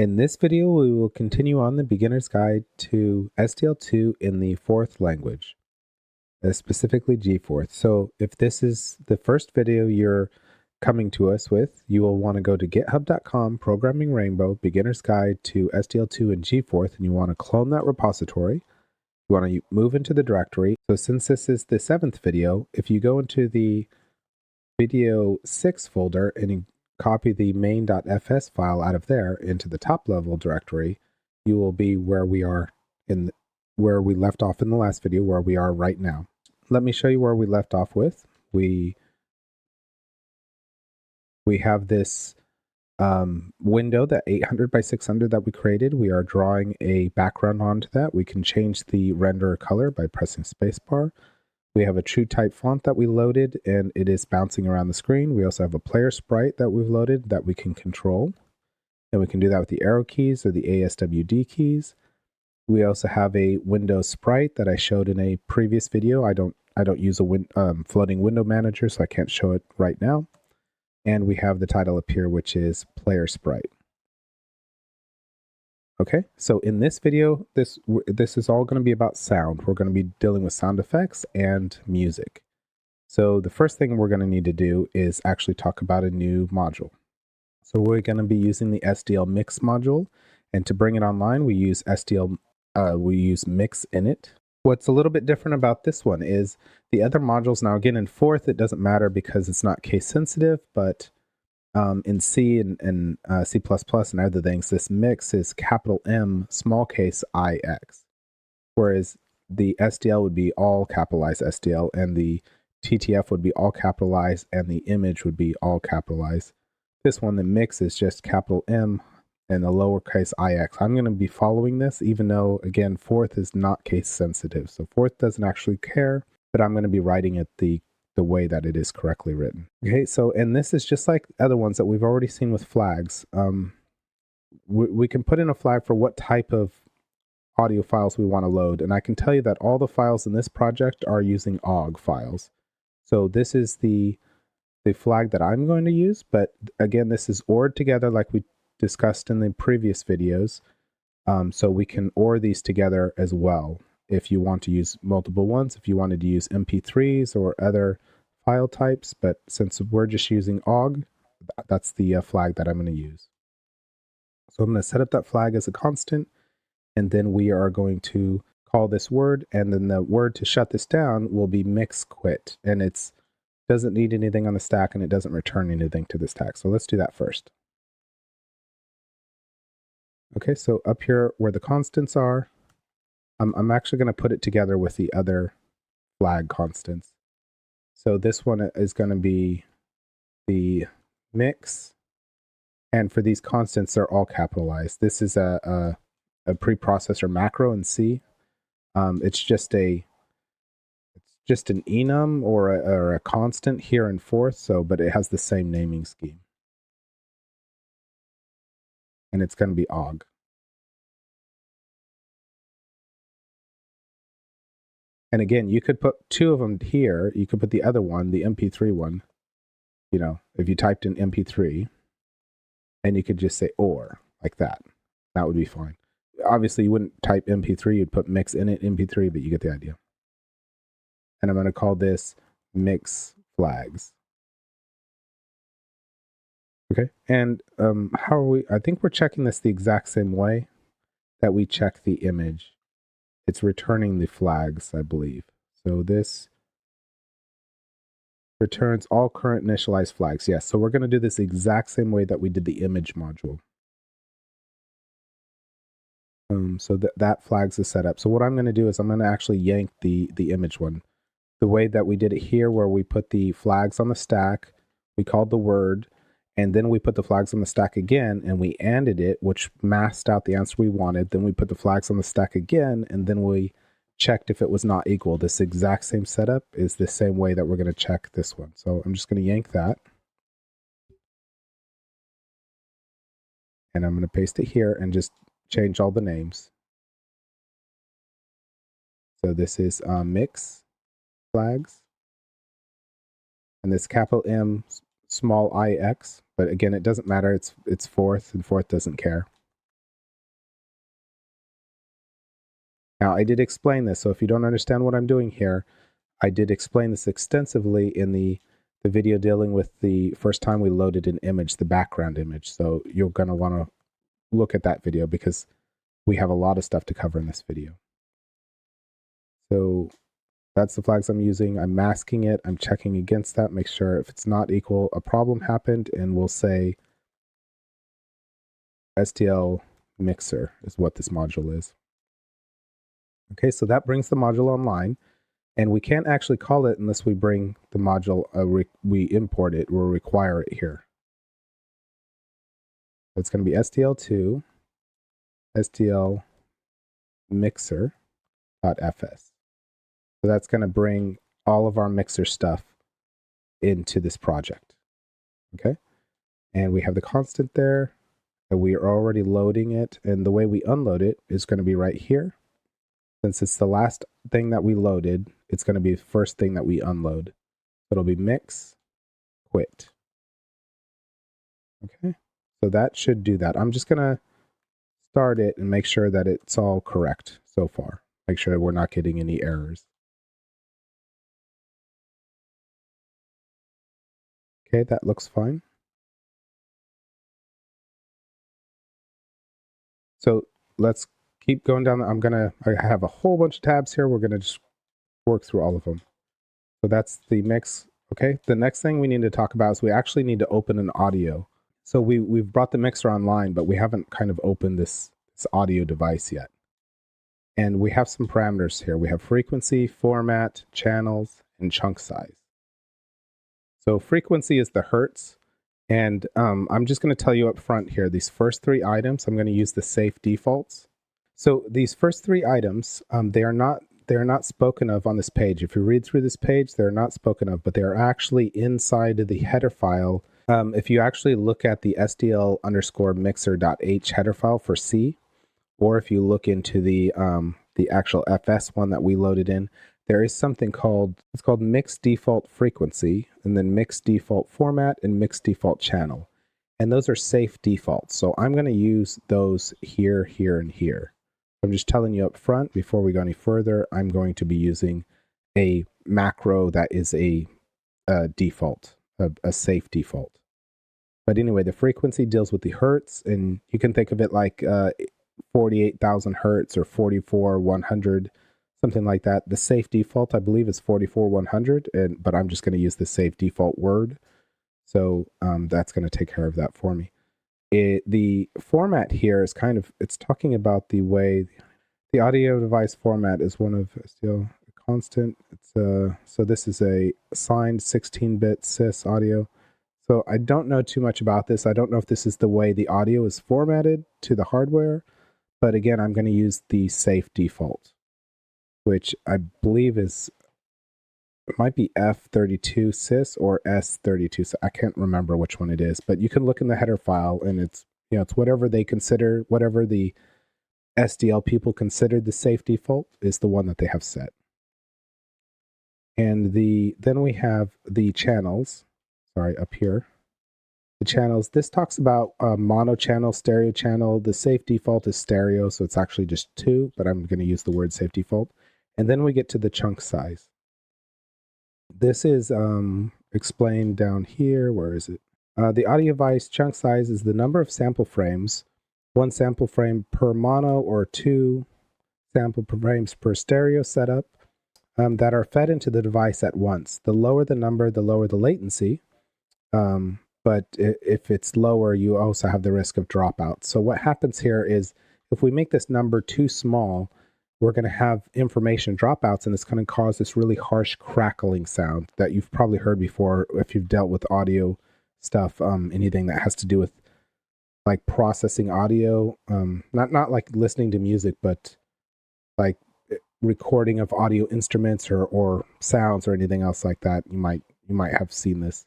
In this video, we will continue on the beginner's guide to SDL2 in the fourth language, specifically G4. So if this is the first video you're coming to us with, you will want to go to github.com, Programming Rainbow, Beginner's Guide to SDL2 in G4, and you want to clone that repository. You want to move into the directory. So since this is the seventh video, if you go into the video 6 folder and you copy the main.fs file out of there into the top level directory, you will be where we left off in the last video, where we are right now. Let me show you where we left off with. We have this window, that 800 by 600 that we created. We are drawing a background onto that. We can change the render color by pressing spacebar. We have a true type font that we loaded, and it is bouncing around the screen. We also have a player sprite that we've loaded that we can control. And we can do that with the arrow keys or the ASWD keys. We also have a window sprite that I showed in a previous video. I don't use a floating window manager, so I can't show it right now. And we have the title up here, which is player sprite. Okay, so in this video, this is all going to be about sound. We're going to be dealing with sound effects and music. So the first thing we're going to need to do is actually talk about a new module. So we're going to be using the SDL mix module, and to bring it online, we use mix init. What's a little bit different about this one is the other modules. Now again, in fourth, it doesn't matter because it's not case sensitive, but in C and C++ and other things, this mix is capital M, small case IX, whereas the SDL would be all capitalized SDL, and the TTF would be all capitalized, and the image would be all capitalized. This one, the mix, is just capital M and a lowercase IX. I'm going to be following this, even though, again, fourth is not case sensitive. So fourth doesn't actually care, but I'm going to be writing it the way that it is correctly written. Okay, so, and this is just like other ones that we've already seen with flags. We can put in a flag for what type of audio files we want to load. And I can tell you that all the files in this project are using OGG files. So this is the flag that I'm going to use, but again, this is ORed together like we discussed in the previous videos. So we can OR these together as well if you want to use multiple ones, if you wanted to use MP3s or other file types. But since we're just using OGG, that's the flag that I'm going to use. So I'm going to set up that flag as a constant, and then we are going to call this word, and then the word to shut this down will be mix quit, and it doesn't need anything on the stack, and it doesn't return anything to the stack. So let's do that first. Okay, so up here where the constants are, I'm actually going to put it together with the other flag constants. So this one is going to be the mix, and for these constants, they're all capitalized. This is a preprocessor macro in C. It's just an enum or a constant here in fourth, but it has the same naming scheme. And it's going to be OGG. And again, you could put two of them here. You could put the other one, the MP3 one, if you typed in MP3, and you could just say OR like that. That would be fine. Obviously, you wouldn't type MP3, you'd put mix init MP3, but you get the idea. And I'm going to call this mix flags. Okay, and how are we? I think we're checking this the exact same way that we check the image. It's returning the flags, I believe. So this returns all current initialized flags. Yes, so we're going to do this the exact same way that we did the image module. So that flags is set up. So what I'm going to do is I'm going to actually yank the image one. The way that we did it here, where we put the flags on the stack, we called the word, and then we put the flags on the stack again, and we ANDed it, which masked out the answer we wanted. Then we put the flags on the stack again, and then we checked if it was not equal. This exact same setup is the same way that we're going to check this one. So I'm just going to yank that. And I'm going to paste it here and just change all the names. So this is mix flags. And this capital M, small ix, but again, it doesn't matter. It's fourth, and fourth doesn't care. Now, I did explain this, so if you don't understand what I'm doing here, I did explain this extensively in the video dealing with the first time we loaded an image, the background image. So you're going to want to look at that video because we have a lot of stuff to cover in this video. So that's the flags I'm using. I'm masking it. I'm checking against that. Make sure if it's not equal, a problem happened, and we'll say SDL mixer is what this module is. Okay, so that brings the module online, and we can't actually call it unless we bring the module, we import it or require it here. So it's going to be SDL2, SDL mixer.fs. So that's going to bring all of our mixer stuff into this project. Okay, and we have the constant there, and we are already loading it, and the way we unload it is going to be right here. Since it's the last thing that we loaded, it's going to be the first thing that we unload. It'll be mix quit. Okay, so that should do that. I'm just going to start it and make sure that it's all correct so far. Make sure we're not getting any errors. Okay, that looks fine. So let's keep going down. I have a whole bunch of tabs here. We're going to just work through all of them. So that's the mix. Okay, the next thing we need to talk about is we actually need to open an audio. So we've brought the mixer online, but we haven't kind of opened this audio device yet. And we have some parameters here. We have frequency, format, channels, and chunk size. So frequency is the hertz. And I'm just going to tell you up front here, these first three items, I'm going to use the safe defaults. So these first three items, they are not spoken of on this page. If you read through this page, they're not spoken of, but they're actually inside of the header file. If you actually look at the SDL_mixer.h header file for C, or if you look into the actual FS one that we loaded in, there is something called mix default frequency, and then mix default format, and mix default channel. And those are safe defaults. So I'm going to use those here, here, and here. I'm just telling you up front, before we go any further, I'm going to be using a macro that is a default, a safe default. But anyway, the frequency deals with the hertz, and you can think of it like 48,000 hertz or 44,100, something like that. The safe default, I believe, is 44,100, but I'm just going to use the safe default word. So that's going to take care of that for me. The format here is it's talking about the way the audio device format is one of still a constant. So this is a signed 16-bit sys audio. So I don't know too much about this. I don't know if this is the way the audio is formatted to the hardware, but again, I'm going to use the safe default, which I believe it might be F32 sys or S32. So I can't remember which one it is, but you can look in the header file, and it's whatever they consider, whatever the SDL people considered the safe default is the one that they have set. And then we have the channels. Sorry, up here. The channels, this talks about mono channel, stereo channel. The safe default is stereo, so it's actually just 2, but I'm going to use the word safe default. And then we get to the chunk size. This is explained down here. Where is it? The audio device chunk size is the number of sample frames, 1 sample frame per mono or 2 sample frames per stereo setup that are fed into the device at once. The lower the number, the lower the latency. But if it's lower, you also have the risk of dropout. So what happens here is if we make this number too small, we're going to have information dropouts, and it's going to cause this really harsh crackling sound that you've probably heard before if you've dealt with audio stuff, anything that has to do with like processing audio, not like listening to music, but like recording of audio instruments or sounds or anything else like that. You might have seen this.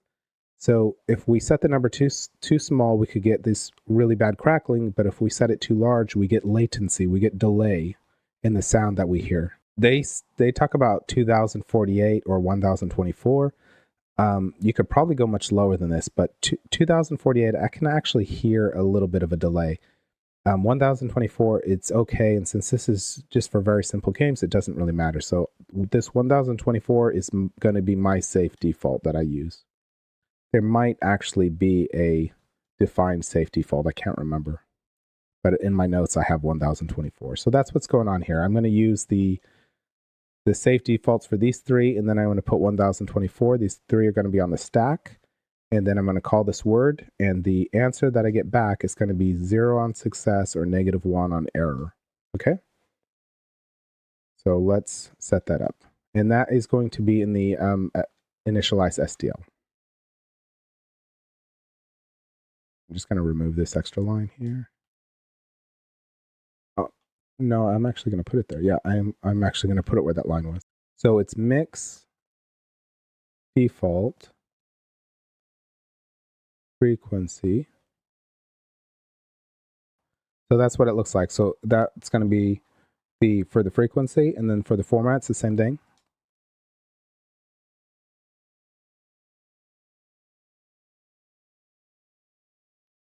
So if we set the number too small, we could get this really bad crackling, but if we set it too large, we get latency, we get delay in the sound that we hear. They talk about 2048 or 1024. You could probably go much lower than this, but 2048, I can actually hear a little bit of a delay. 1024, it's okay. And since this is just for very simple games, it doesn't really matter. So this 1024 is going to be my safe default that I use. There might actually be a defined safe default. I can't remember. But in my notes, I have 1024. So that's what's going on here. I'm going to use the safe defaults for these three, and then I'm going to put 1024. These three are going to be on the stack. And then I'm going to call this word, and the answer that I get back is going to be 0 on success or -1 on error. Okay? So let's set that up. And that is going to be in the initialize SDL. I'm just going to remove this extra line here. Oh, no, I'm actually going to put it there. Yeah, I'm actually going to put it where that line was. So it's mix default frequency. So that's what it looks like. So that's going to be for the frequency, and then for the format, it's the same thing.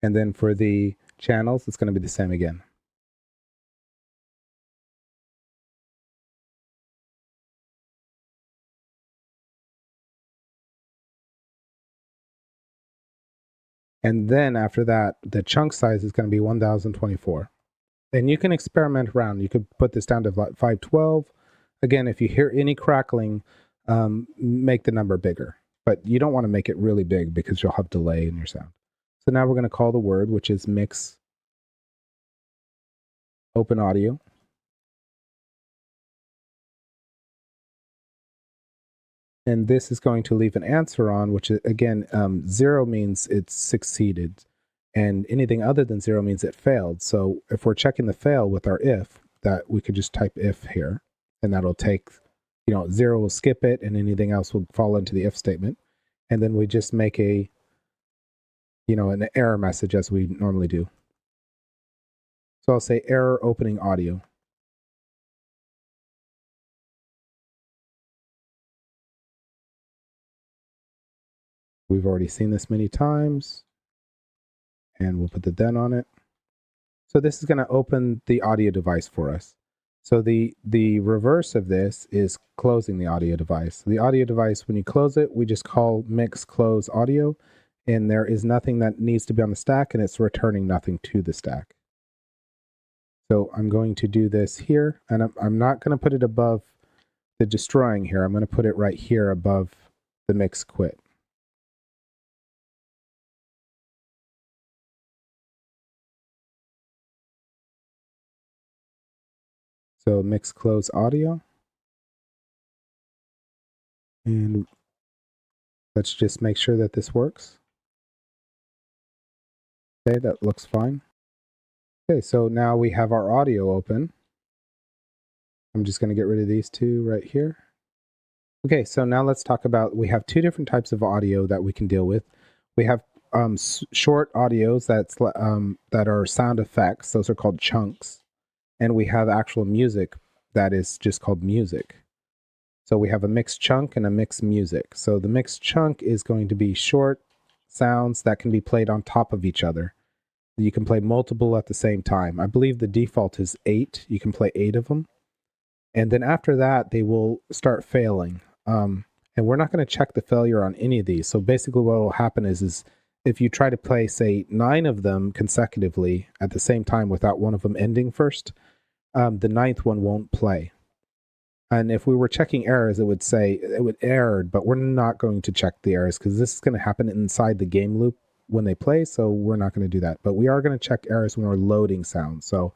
And then for the channels, it's going to be the same again. And then after that, the chunk size is going to be 1024. And you can experiment around. You could put this down to 512. Again, if you hear any crackling, make the number bigger. But you don't want to make it really big because you'll have delay in your sound. So now we're going to call the word, which is mix open audio. And this is going to leave an answer on, which again, 0 means it's succeeded. And anything other than 0 means it failed. So if we're checking the fail with our if, that we could just type if here, and that'll take, 0 will skip it, and anything else will fall into the if statement. And then we just make an error message as we normally do. So I'll say error opening audio. We've already seen this many times. And we'll put the then on it. So this is going to open the audio device for us. So the reverse of this is closing the audio device. The audio device, when you close it, we just call mix close audio, and there is nothing that needs to be on the stack, and it's returning nothing to the stack. So I'm going to do this here, and I'm not going to put it above the destroying here. I'm going to put it right here above the mix quit. So mix close audio. And let's just make sure that this works. Okay, that looks fine. Okay, so now we have our audio open. I'm just going to get rid of these two right here. Okay, so now let's talk about, we have two different types of audio that we can deal with. We have short audios that are sound effects. Those are called chunks. And we have actual music that is just called music. So we have a mixed chunk and a mixed music. So the mixed chunk is going to be short sounds that can be played on top of each other. You can play multiple at the same time. I believe the default is 8. You can play 8 of them. And then after that, they will start failing. And we're not going to check the failure on any of these. So basically what will happen is if you try to play, say, 9 of them consecutively at the same time without one of them ending first, the 9th one won't play. And if we were checking errors, it would say it would error, but we're not going to check the errors because this is going to happen inside the game loop when they play, so we're not going to do that. But we are going to check errors when we're loading sounds. So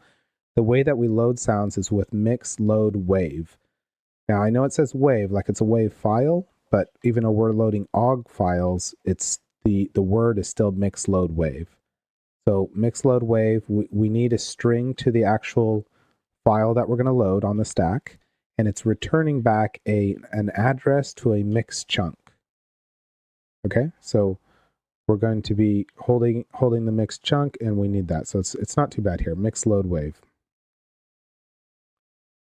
the way that we load sounds is with mix load wave. Now, I know it says wave, like it's a wave file, but even though we're loading OGG files, it's the word is still mix load wave. So mix load wave, we need a string to the actual file that we're going to load on the stack, and it's returning back an address to a mixed chunk. Okay, so we're going to be holding the mixed chunk, and we need that. So it's not too bad here. Mix load wave.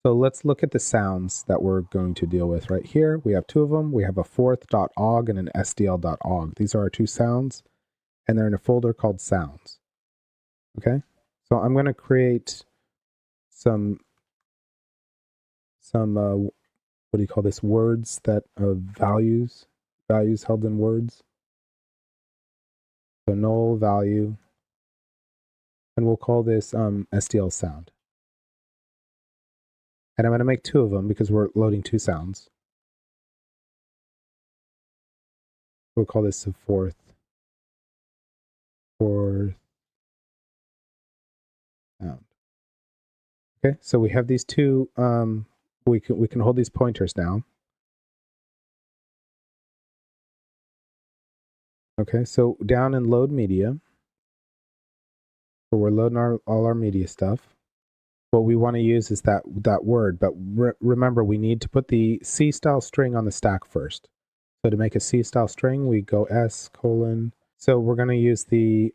So let's look at the sounds that we're going to deal with right here. We have 2 of them. We have a fourth.ogg and an SDL.ogg. These are our 2 sounds, and they're in a folder called sounds. Okay, So I'm going to create some what do you call this? Words that values held in words. So null value, and we'll call this SDL sound. And I'm going to make 2 of them because we're loading 2 sounds. We'll call this the fourth sound. Okay, so we have these 2. We can hold these pointers now. Okay, so down in load media, where we're loading all our media stuff, what we want to use is that word. But remember, we need to put the C style string on the stack first. So to make a C style string, we go S:. So we're going to use the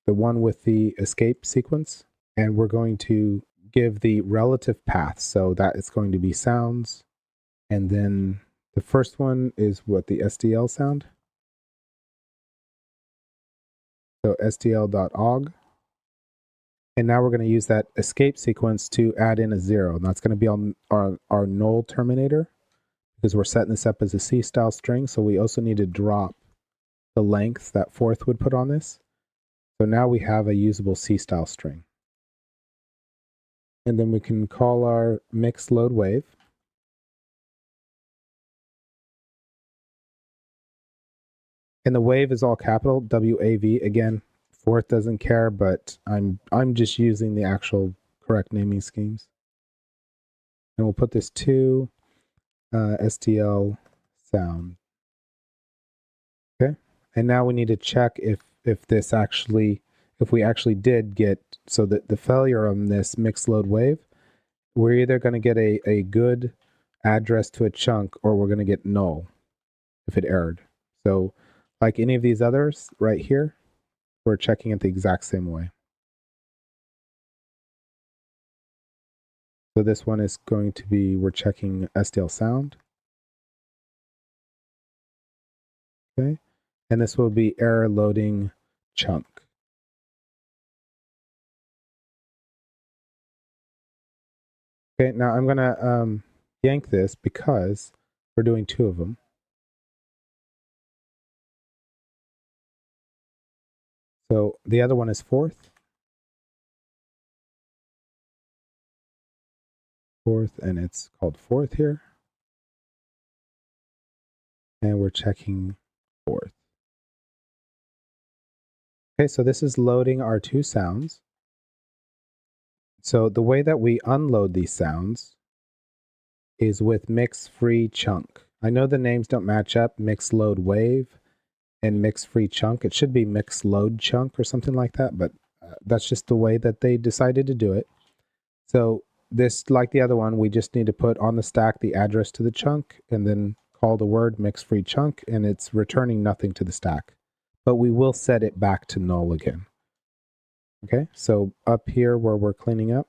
one with the escape sequence, and we're going to give the relative path. So that is going to be sounds, and then the first one is what, the SDL sound. So SDL.og. And now we're going to use that escape sequence to add in a 0. And that's going to be on our null terminator, because we're setting this up as a C style string. So we also need to drop the length that fourth would put on this. So now we have a usable C style string. And then we can call our mix load wave. And the wave is all capital, WAV. Again, fourth doesn't care, but I'm just using the actual correct naming schemes. And we'll put this to SDL sound. Okay, and now we need to check if we actually did get, so that the failure on this mix load wave, we're either going to get a good address to a chunk, or we're going to get null if it errored. So like any of these others right here, we're checking it the exact same way. So this one is going to be, we're checking SDL sound. Okay, and this will be error loading chunk. Okay, now I'm gonna yank this because we're doing 2 of them. So the other one is fourth, and it's called fourth here. And we're checking fourth. Okay, so this is loading our 2 sounds. So the way that we unload these sounds is with mix free chunk. I know the names don't match up, mix load wave and mix free chunk. It should be mix load chunk or something like that, but that's just the way that they decided to do it. So this, like the other one, we just need to put on the stack the address to the chunk and then call the word mix free chunk, and it's returning nothing to the stack. But we will set it back to null again. Okay, so up here where we're cleaning up,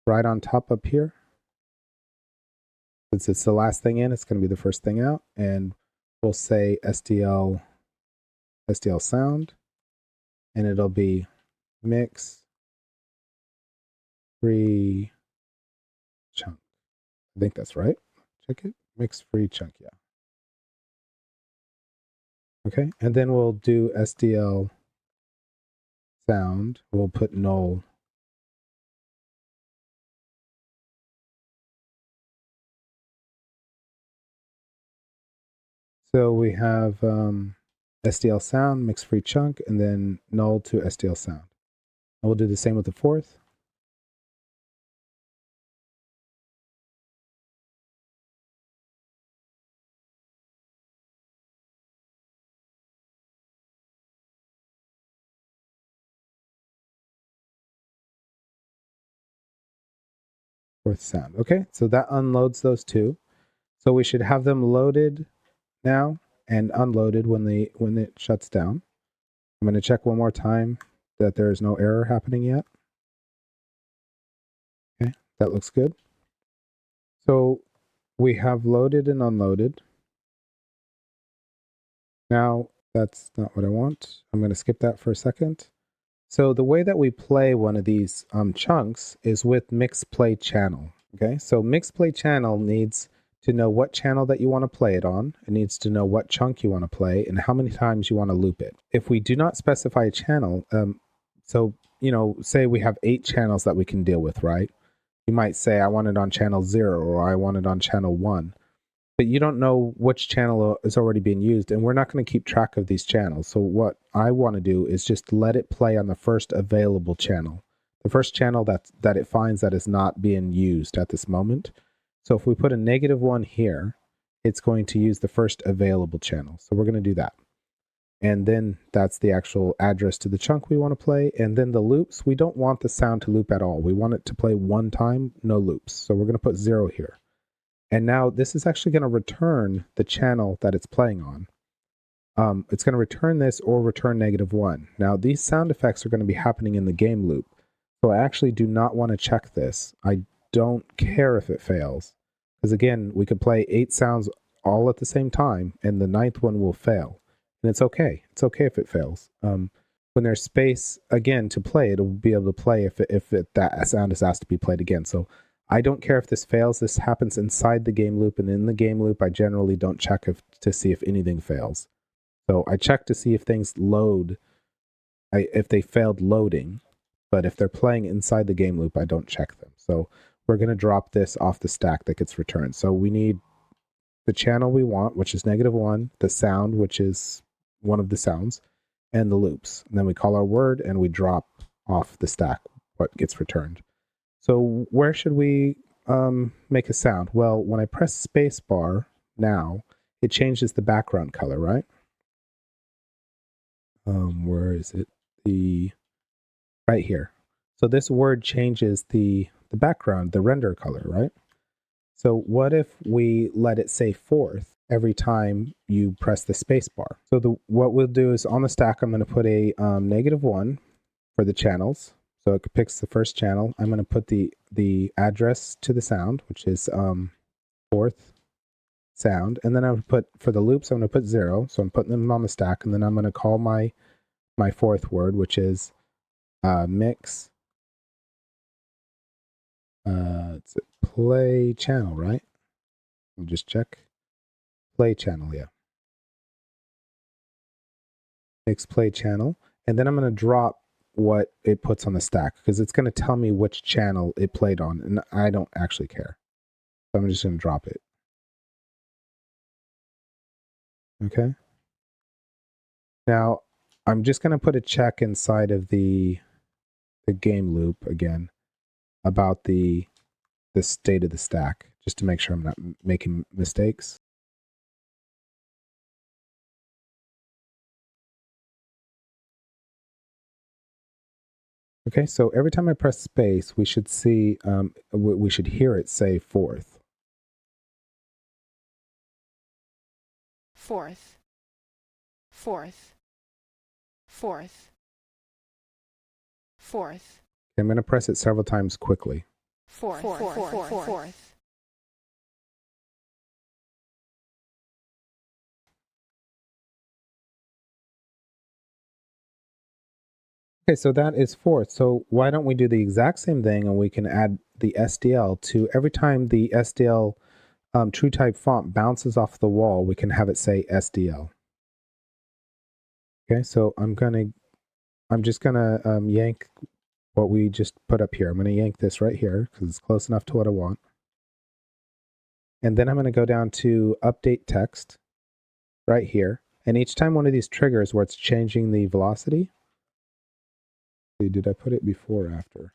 right on top up here, since it's the last thing in, it's going to be the first thing out, and we'll say SDL sound, and it'll be mix free chunk. I think that's right. Check it. Mix free chunk, yeah. Okay, and then we'll do SDL sound. We'll put null. So we have SDL sound, mix free chunk, and then null to SDL sound. And we'll do the same with the fourth. Fourth sound. Okay, so that unloads those 2. So we should have them loaded now and unloaded when it shuts down. I'm going to check one more time that there's no error happening yet. Okay, that looks good. So we have loaded and unloaded. Now that's not what I want. I'm going to skip that for a second. So the way that we play one of these chunks is with mix play channel. Okay, so mix play channel needs to know what channel that you want to play it on. It needs to know what chunk you want to play and how many times you want to loop it. If we do not specify a channel, so say we have 8 channels that we can deal with, right? You might say I want it on channel 0 or I want it on channel 1. But you don't know which channel is already being used, and we're not going to keep track of these channels. So what I want to do is just let it play on the first available channel, the first channel that it finds that is not being used at this moment. So if we put a -1 here, it's going to use the first available channel. So we're going to do that. And then that's the actual address to the chunk we want to play. And then the loops, we don't want the sound to loop at all. We want it to play one time, no loops. So we're going to put 0 here. And now this is actually going to return the channel that it's playing on. It's going to return this or return -1. Now these sound effects are going to be happening in the game loop. So I actually do not want to check this. I don't care if it fails. Because again, we could play 8 sounds all at the same time and the 9th one will fail. And it's okay. It's okay if it fails. When there's space again to play, it'll be able to play if that sound is asked to be played again. So I don't care if this fails. This happens inside the game loop, and in the game loop, I generally don't check to see if anything fails. So I check to see if things load, if they failed loading, but if they're playing inside the game loop, I don't check them. So we're going to drop this off the stack that gets returned. So we need the channel we want, which is -1, the sound, which is one of the sounds, and the loops. And then we call our word, and we drop off the stack what gets returned. So where should we make a sound? Well, when I press spacebar now, it changes the background color, right? Where is it? Right here. So this word changes the background, the render color, right? So what if we let it say 4th every time you press the spacebar? So what we'll do is on the stack, I'm going to put a -1 for the channels. So it picks the first channel. I'm going to put the address to the sound, which is 4th sound. And then I'm going to put, for the loops, I'm going to put 0. So I'm putting them on the stack. And then I'm going to call my 4th word, which is mix. It's a play channel, right? I'll just check. Play channel, yeah. Mix play channel. And then I'm going to drop what it puts on the stack because it's going to tell me which channel it played on. And I don't actually care. So I'm just going to drop it. Okay. Now, I'm just going to put a check inside of the game loop again about the state of the stack, just to make sure I'm not making mistakes. Okay, so every time I press space, we should see, we should hear it say 4th. 4th, 4th, 4th, 4th. I'm going to press it several times quickly. 4th, 4th, 4th. Okay, so that is 4th. So why don't we do the exact same thing and we can add the SDL to every time the SDL true type font bounces off the wall, we can have it say SDL. Okay, so I'm just gonna yank what we just put up here. I'm gonna yank this right here because it's close enough to what I want. And then I'm gonna go down to update text right here. And each time one of these triggers where it's changing the velocity, did I put it before or after?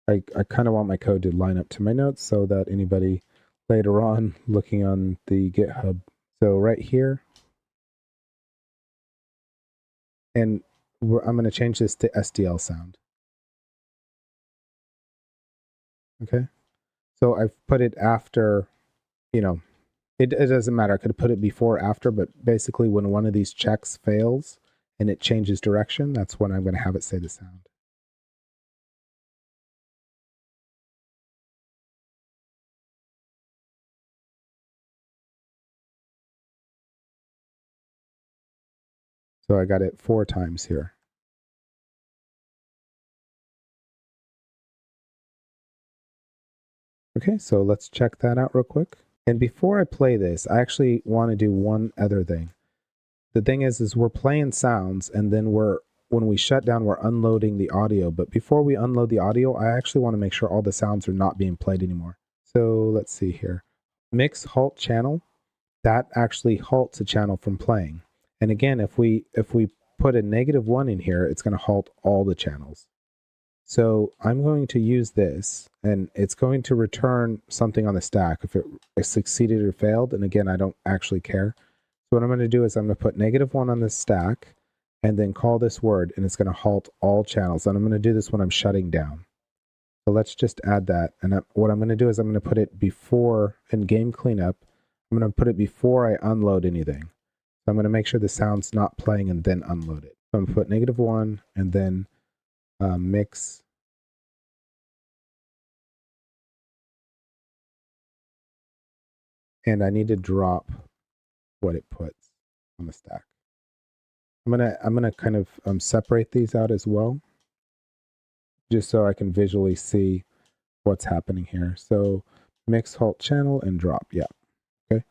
I kind of want my code to line up to my notes so that anybody later on looking on the GitHub. So right here, and I'm going to change this to SDL sound. Okay. So I've put it after, it doesn't matter. I could have put it before or after, but basically when one of these checks fails and it changes direction, that's when I'm going to have it say the sound. So I got it 4 times here. Okay, so let's check that out real quick. And before I play this, I actually want to do one other thing. The thing is we're playing sounds, and then when we shut down, we're unloading the audio. But before we unload the audio, I actually want to make sure all the sounds are not being played anymore. So let's see here. Mix halt channel. That actually halts a channel from playing. And again, if we put a -1 in here, it's going to halt all the channels. So I'm going to use this, and it's going to return something on the stack if it succeeded or failed. And again, I don't actually care. So what I'm going to do is I'm going to put -1 on this stack and then call this word, and it's going to halt all channels. And I'm going to do this when I'm shutting down. So let's just add that. And what I'm going to do is I'm going to put it before in game cleanup. I'm going to put it before I unload anything. So I'm going to make sure the sound's not playing and then unload it. So I'm going to put -1 and then mix. And I need to drop what it puts on the stack. I'm gonna kind of separate these out as well, just so I can visually see what's happening here. So mix, halt, channel, and drop. Yeah. Okay.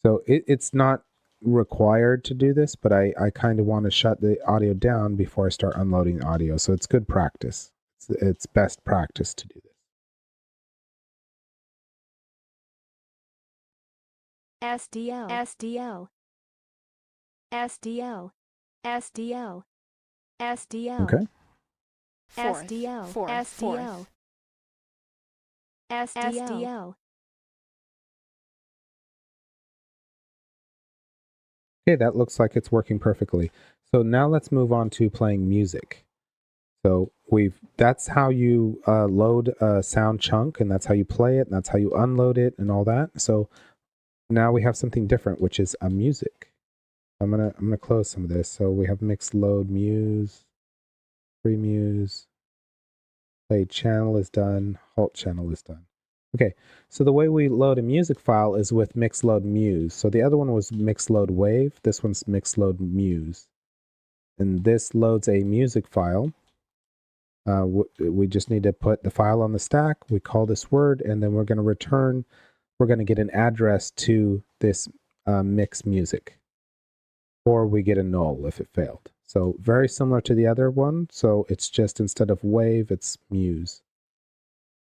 So it's not required to do this, but I kind of want to shut the audio down before I start unloading the audio. So it's good practice. It's best practice to do this. SDL, SDL, SDL, SDL, SDL, Okay. SDL, SDL, SDL. Okay, that looks like it's working perfectly. So now let's move on to playing music. So that's how you load a sound chunk, and that's how you play it, and that's how you unload it, and all that. So now we have something different, which is a music. I'm gonna close some of this. So we have mix, load, muse, free muse, play channel is done, halt channel is done. Okay, so the way we load a music file is with mix, load, muse. So the other one was mix, load, wave. This one's mix, load, muse, and this loads a music file. We just need to put the file on the stack. We call this word, and then we're going to get an address to this mix music, or we get a null if it failed. So very similar to the other one. So it's just instead of wave, it's muse.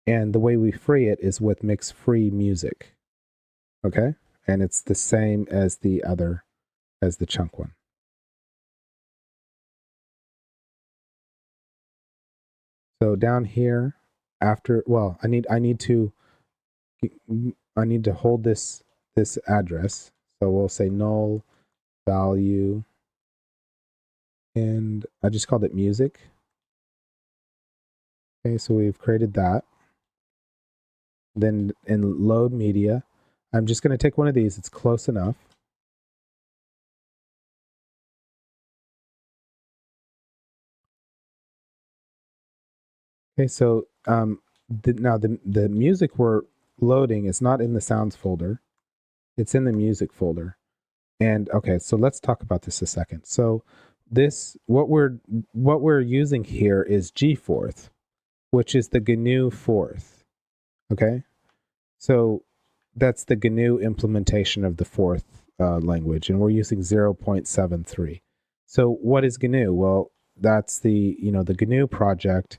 And the way we free it is with mix free music. Okay. And it's the same as the chunk one. So down here, I need to hold this address. So we'll say null value, and I just called it music. Okay, so we've created that. Then in load media, I'm just going to take one of these. It's close enough. Okay, so now the music we're loading is not in the sounds folder. It's in the music folder. And okay, so let's talk about this a second. So what we're using here is G4th, which is the GNU 4th. Okay, so that's the GNU implementation of the 4th language, and we're using 0.73. So what is GNU? Well, that's the GNU project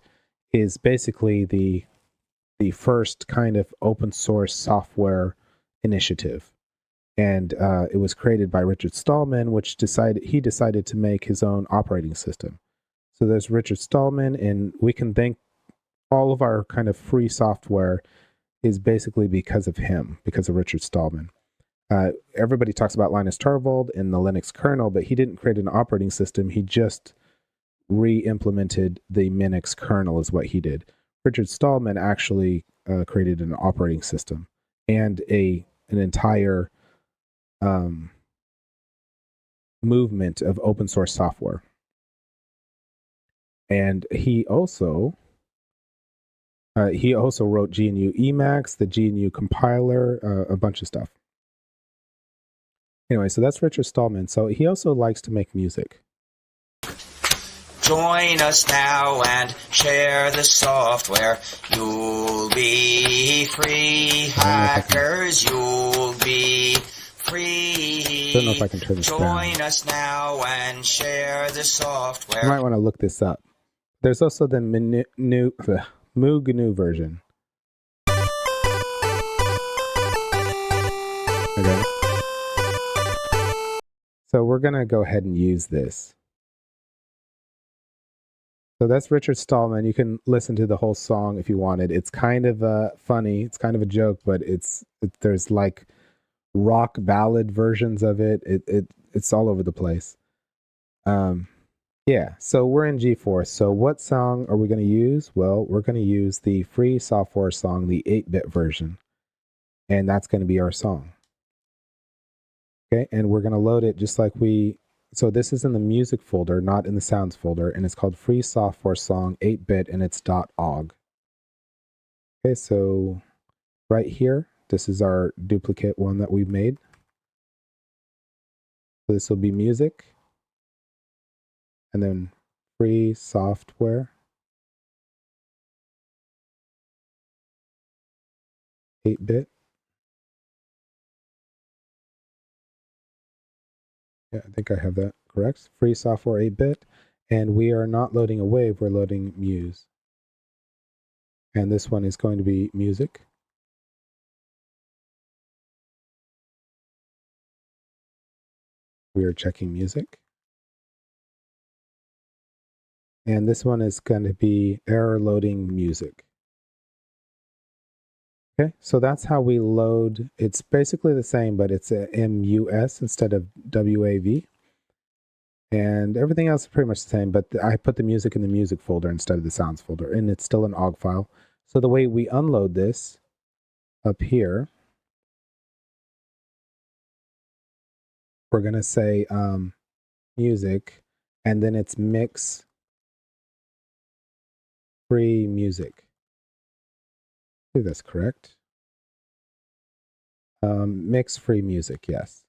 is basically the first kind of open source software initiative. And it was created by Richard Stallman, which he decided to make his own operating system. So there's Richard Stallman, and we can thank all of our kind of free software is basically because of him, because of Richard Stallman. Everybody talks about Linus Torvald and the Linux kernel, but he didn't create an operating system. He just re-implemented the Minix kernel is what he did. Richard Stallman actually created an operating system and an entire movement of open source software. And he also wrote GNU Emacs, the GNU compiler, a bunch of stuff. Anyway, so that's Richard Stallman. So he also likes to make music. Join us now and share the software. You'll be free, hackers. You'll be free. Don't know if I can turn this down. Join us now and share the software. You might want to look this up. There's also the Moog GNU version. Okay. So we're going to go ahead and use this. So that's Richard Stallman. You can listen to the whole song if you wanted. It's kind of funny. It's kind of a joke, but there's like rock ballad versions of it. It's all over the place. Yeah, so we're in GeForce. So what song are we going to use? Well, we're going to use the free software song, the 8-bit version. And that's going to be our song. Okay, and we're going to load it just like so this is in the music folder, not in the sounds folder, and it's called free software song 8-bit, and it's .ogg. Okay, so right here, this is our duplicate one that we made. So this will be music, and then free software 8-bit. Yeah, I think I have that correct. Free software 8-bit. And we are not loading a wave, we're loading Muse. And this one is going to be music. We are checking music. And this one is going to be error loading music. Okay, so that's how we load. It's basically the same, but it's a MUS instead of WAV. And everything else is pretty much the same, but I put the music in the music folder instead of the sounds folder, and it's still an OGG file. So the way we unload this up here, we're going to say music, and then it's mix free music. I think that's correct. Mix free music, yes.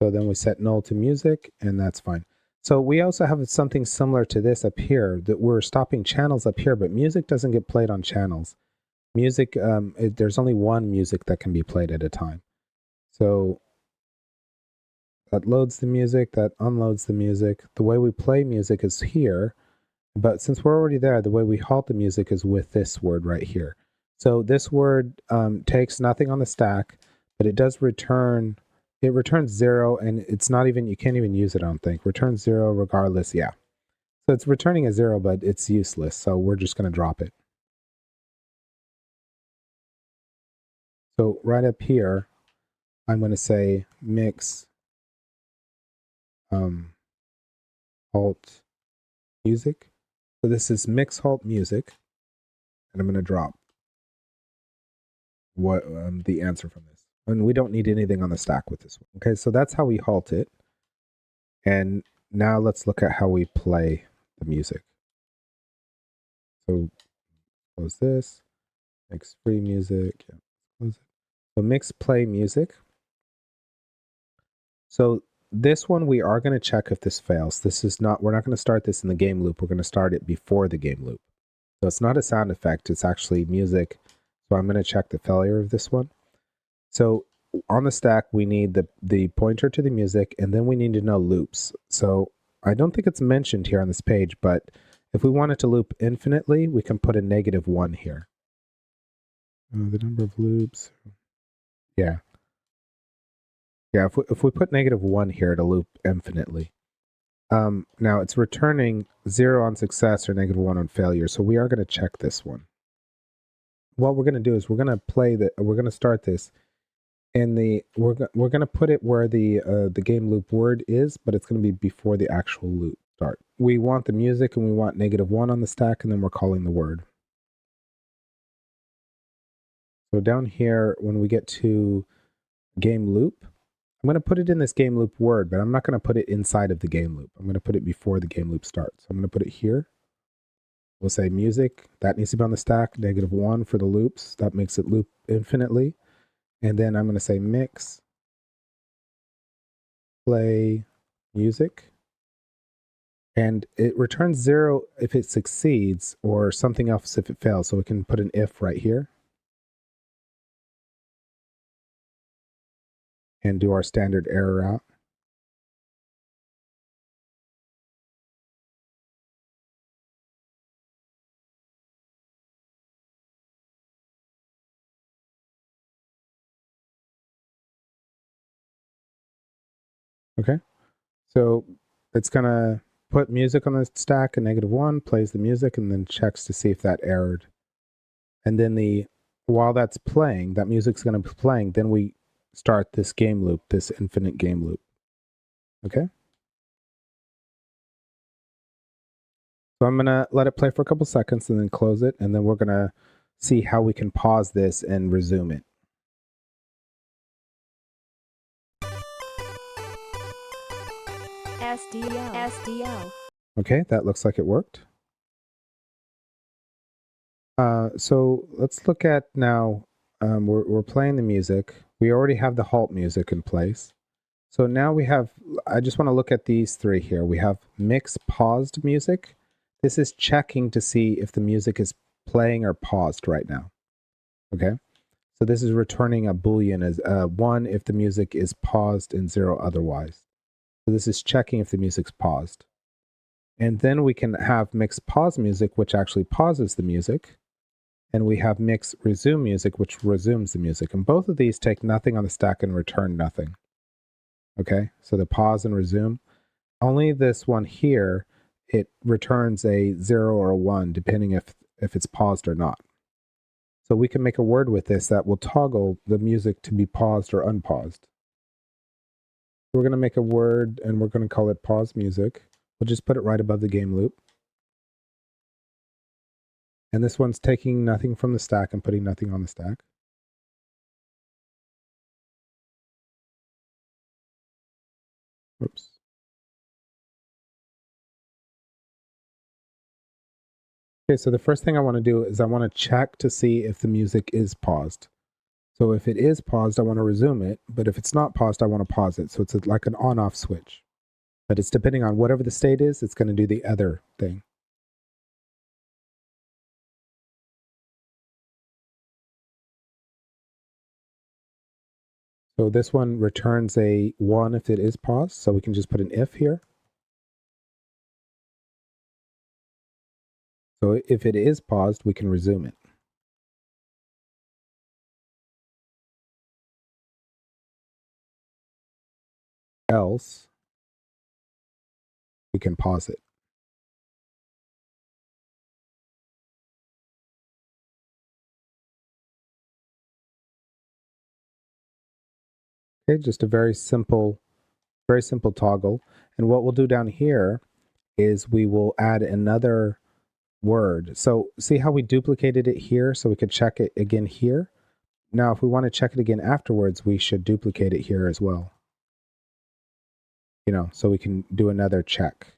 So then we set null to music, and that's fine. So we also have something similar to this up here, that we're stopping channels up here, but music doesn't get played on channels. Music, there's only one music that can be played at a time. So that loads the music, that unloads the music. The way we play music is here, but since we're already there, the way we halt the music is with this word right here. So this word takes nothing on the stack, but it does return, it returns 0, and it's not even, you can't even use it, I don't think. Returns 0 regardless, yeah. So it's returning a 0, but it's useless, so we're just going to drop it. So right up here, I'm going to say mix halt music. So this is mix halt music, and I'm going to drop what the answer from this. And we don't need anything on the stack with this one. Okay, so that's how we halt it. And now let's look at how we play the music. So close this, mix free music, yeah, close it. So mix play music. So this one we are going to check if this fails. This is not, we're not going to start this in the game loop. We're going to start it before the game loop. So it's not a sound effect, it's actually music. So I'm going to check the failure of this one. So on the stack, we need the pointer to the music, and then we need to know loops. So I don't think it's mentioned here on this page, but if we want it to loop infinitely, we can put a -1 here. The number of loops. Yeah. Yeah, if we put -1 here, it'll loop infinitely. Now it's returning 0 on success or -1 on failure, so we are going to check this one. What we're going to do is we're going to start this in the, we're going to put it where the game loop word is, but it's going to be before the actual loop start. We want the music and we want -1 on the stack, and then we're calling the word. So down here, when we get to game loop, I'm going to put it in this game loop word, but I'm not going to put it inside of the game loop. I'm going to put it before the game loop starts. So I'm going to put it here. We'll say music. That needs to be on the stack. -1 for the loops. That makes it loop infinitely. And then I'm going to say mix play music. And it returns 0 if it succeeds or something else if it fails. So we can put an if right here. And do our standard error out. Okay, so it's going to put music on the stack and -1, plays the music, and then checks to see if that errored. And then while that's playing, that music's going to be playing, then we start this game loop, this infinite game loop. Okay? So I'm going to let it play for a couple seconds and then close it, and then we're going to see how we can pause this and resume it. SDL. Okay, that looks like it worked. So let's look at now, we're playing the music. We already have the halt music in place. So now I just want to look at these three here. We have mix paused music. This is checking to see if the music is playing or paused right now. Okay, so this is returning a Boolean as 1 if the music is paused and 0 otherwise. So this is checking if the music's paused. And then we can have mix pause music, which actually pauses the music. And we have mix resume music, which resumes the music. And both of these take nothing on the stack and return nothing. Okay, so the pause and resume. Only this one here, it returns a 0 or a 1, depending if it's paused or not. So we can make a word with this that will toggle the music to be paused or unpaused. We're going to make a word, and we're going to call it pause music. We'll just put it right above the game loop. And this one's taking nothing from the stack and putting nothing on the stack. Oops. Okay, so the first thing I want to do is I want to check to see if the music is paused. So if it is paused, I want to resume it. But if it's not paused, I want to pause it. So it's like an on-off switch. But it's depending on whatever the state is, it's going to do the other thing. So this one returns a 1 if it is paused. So we can just put an if here. So if it is paused, we can resume it. Else, we can pause it. Okay, just a very simple toggle. And what we'll do down here is we will add another word. So see how we duplicated it here so we could check it again here? Now, if we want to check it again afterwards, we should duplicate it here as well. So we can do another check.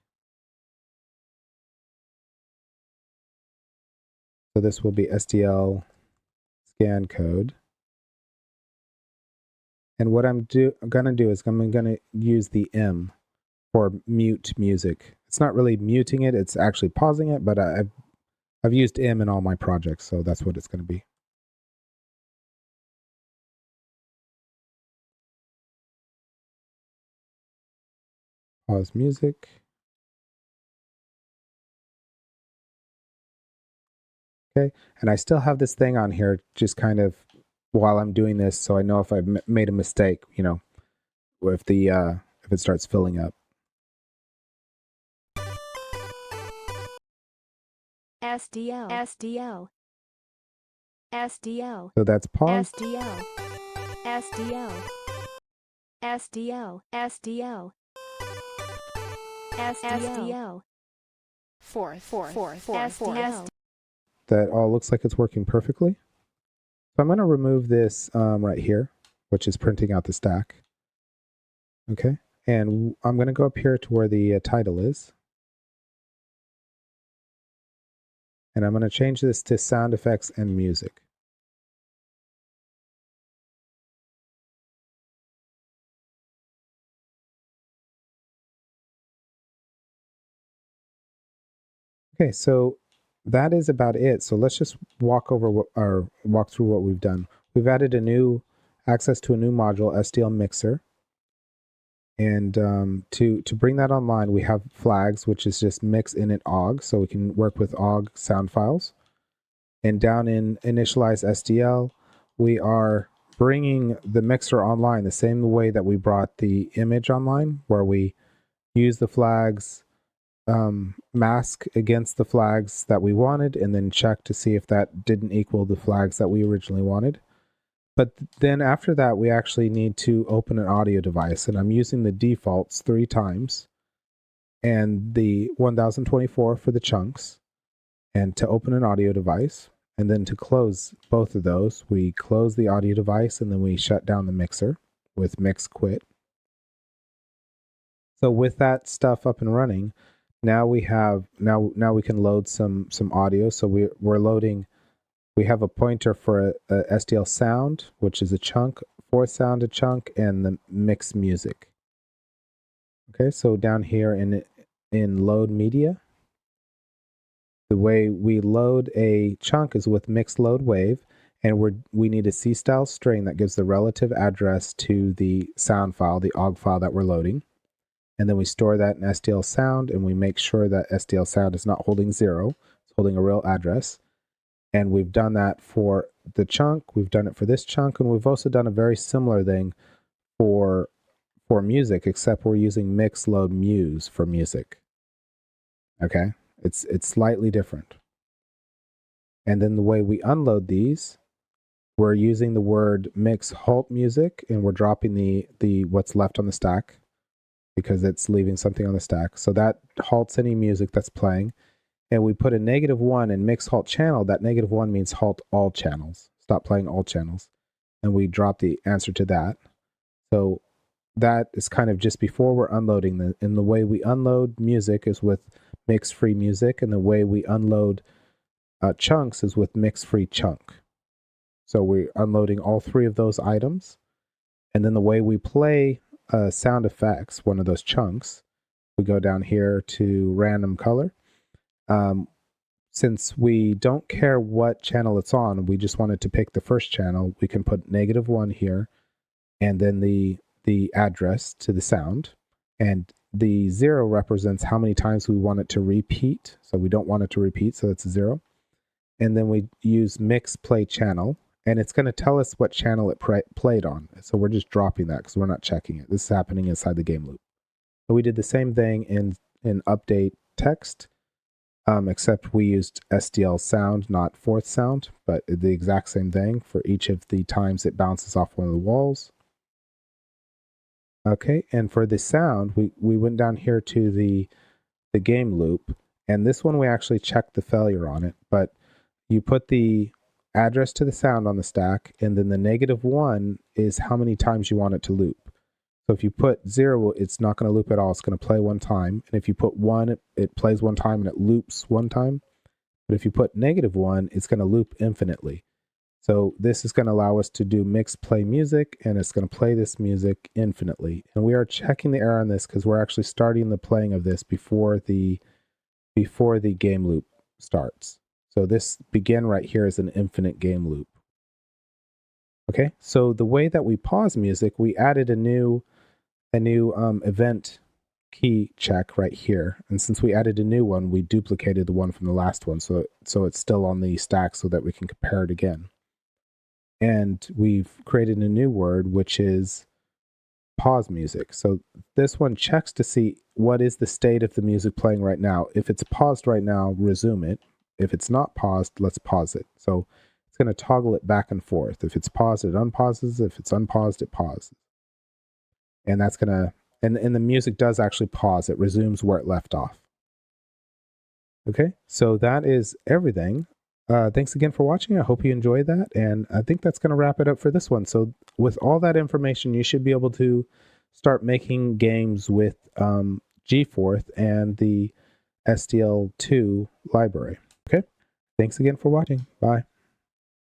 So this will be SDL scan code. And what I'm going to do is I'm going to use the M for mute music. It's not really muting it, it's actually pausing it, but I've used M in all my projects, so that's what it's going to be. Pause music. Okay, and I still have this thing on here just kind of while I'm doing this, so I know if I've made a mistake, if it starts filling up. SDL. So that's pause. SDL. Fourth. That all looks like it's working perfectly. So I'm going to remove this right here, which is printing out the stack. Okay, and I'm going to go up here to where the title is. And I'm going to change this to sound effects and music. Okay, so that is about it. So let's just walk through what we've done. We've added access to a new module, SDL Mixer. And to bring that online, we have flags, which is just mix init og, so we can work with og sound files. And down in initialize SDL, we are bringing the mixer online the same way that we brought the image online, where we use the flags, mask against the flags that we wanted, and then check to see if that didn't equal the flags that we originally wanted. But then after that, we actually need to open an audio device, and I'm using the defaults 3 times, and the 1024 for the chunks, and to open an audio device. And then to close both of those, we close the audio device and then we shut down the mixer with mix quit. So with that stuff up and running, now we can load some audio. So we're loading. We have a pointer for a SDL sound, which is a chunk, for sound a chunk, and the mix music. Okay, so down here in load media, the way we load a chunk is with mix load wave, and we need a C-style string that gives the relative address to the sound file, the OGG file that we're loading. And then we store that in SDL sound, and we make sure that SDL sound is not holding 0, it's holding a real address. And we've done that for the chunk, we've done it for this chunk, and we've also done a very similar thing for music, except we're using mix load muse for music. Okay? It's slightly different. And then the way we unload these, we're using the word mix halt music, and we're dropping the what's left on the stack because it's leaving something on the stack. So that halts any music that's playing. And we put a -1 in mix halt channel. That -1 means halt all channels. Stop playing all channels. And we drop the answer to that. So that is kind of just before we're unloading. And the way we unload music is with mix free music, and the way we unload chunks is with mix free chunk. So we're unloading all 3 of those items. And then the way we play sound effects, one of those chunks, we go down here to random color. Since we don't care what channel it's on, we just wanted to pick the first channel, we can put -1 here, and then the address to the sound, and the 0 represents how many times we want it to repeat. So we don't want it to repeat, so that's a 0. And then we use mix play channel, and it's going to tell us what channel it played on. So we're just dropping that because we're not checking it. This is happening inside the game loop. So we did the same thing in update text, except we used SDL sound, not fourth sound, but the exact same thing for each of the times it bounces off one of the walls. Okay, and for the sound, we went down here to the game loop, and this one we actually checked the failure on it, but you put the address to the sound on the stack, and then the -1 is how many times you want it to loop. So if you put 0, it's not going to loop at all, it's going to play 1 time, and if you put 1, it plays 1 time and it loops 1 time, but if you put -1, it's going to loop infinitely. So this is going to allow us to do mix play music, and it's going to play this music infinitely. And we are checking the error on this because we're actually starting the playing of this before the game loop starts. So this begin right here is an infinite game loop. Okay, so the way that we pause music, we added a new event key check right here. And since we added a new one, we duplicated the one from the last one. So it's still on the stack so that we can compare it again. And we've created a new word, which is pause music. So this one checks to see what is the state of the music playing right now. If it's paused right now, resume it. If it's not paused, let's pause it. So it's going to toggle it back and forth. If it's paused, it unpauses. If it's unpaused, it pauses. And that's going to, and the music does actually pause. It resumes where it left off. Okay, so that is everything. Thanks again for watching. I hope you enjoyed that. And I think that's going to wrap it up for this one. So with all that information, you should be able to start making games with G4 and the SDL2 library. Okay, thanks again for watching. Bye.